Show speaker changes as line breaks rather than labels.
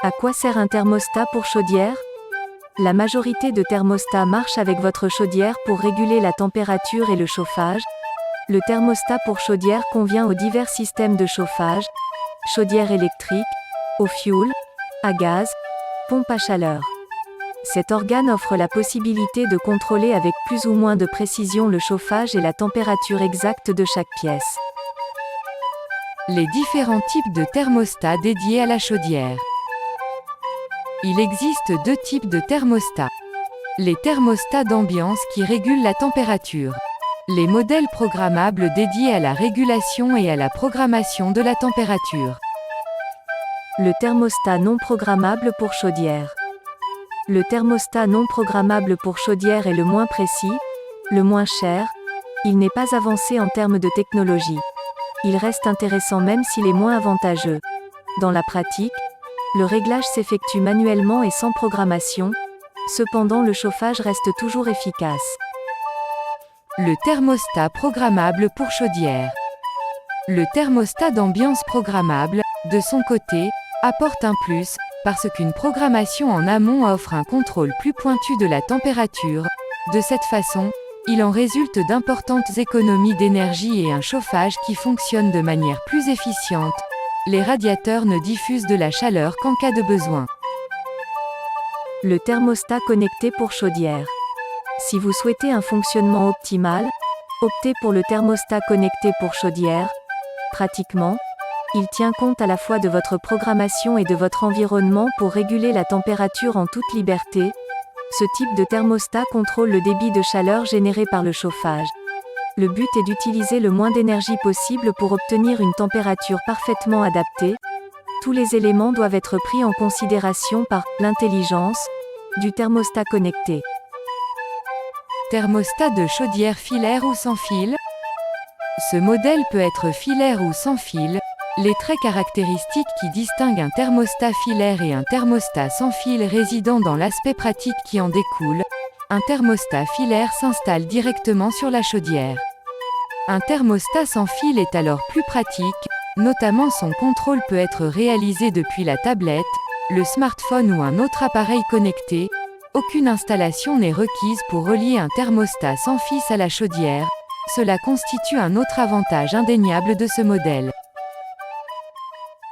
À quoi sert un thermostat pour chaudière? La majorité de thermostats marchent avec votre chaudière pour réguler la température et le chauffage. Le thermostat pour chaudière convient aux divers systèmes de chauffage, chaudière électrique, au fioul, à gaz, pompe à chaleur. Cet organe offre la possibilité de contrôler avec plus ou moins de précision le chauffage et la température exacte de chaque pièce.
Les différents types de thermostats dédiés à la chaudière. Il existe deux types de thermostats. Les thermostats d'ambiance qui régulent la température. Les modèles programmables dédiés à la régulation et à la programmation de la température.
Le thermostat non programmable pour chaudière. Le thermostat non programmable pour chaudière est le moins précis, le moins cher, il n'est pas avancé en termes de technologie. Il reste intéressant même s'il est moins avantageux. Dans la pratique, le réglage s'effectue manuellement et sans programmation, cependant le chauffage reste toujours efficace.
Le thermostat programmable pour chaudière. Le thermostat d'ambiance programmable, de son côté, apporte un plus, parce qu'une programmation en amont offre un contrôle plus pointu de la température. De cette façon, il en résulte d'importantes économies d'énergie et un chauffage qui fonctionne de manière plus efficiente. Les radiateurs ne diffusent de la chaleur qu'en cas de besoin.
Le thermostat connecté pour chaudière. Si vous souhaitez un fonctionnement optimal, optez pour le thermostat connecté pour chaudière. Pratiquement, il tient compte à la fois de votre programmation et de votre environnement pour réguler la température en toute liberté. Ce type de thermostat contrôle le débit de chaleur généré par le chauffage. Le but est d'utiliser le moins d'énergie possible pour obtenir une température parfaitement adaptée. Tous les éléments doivent être pris en considération par l'intelligence du thermostat connecté.
Thermostat de chaudière filaire ou sans fil. Ce modèle peut être filaire ou sans fil. Les traits caractéristiques qui distinguent un thermostat filaire et un thermostat sans fil résident dans l'aspect pratique qui en découle. Un thermostat filaire s'installe directement sur la chaudière. Un thermostat sans fil est alors plus pratique, notamment son contrôle peut être réalisé depuis la tablette, le smartphone ou un autre appareil connecté. Aucune installation n'est requise pour relier un thermostat sans fil à la chaudière. Cela constitue un autre avantage indéniable de ce modèle.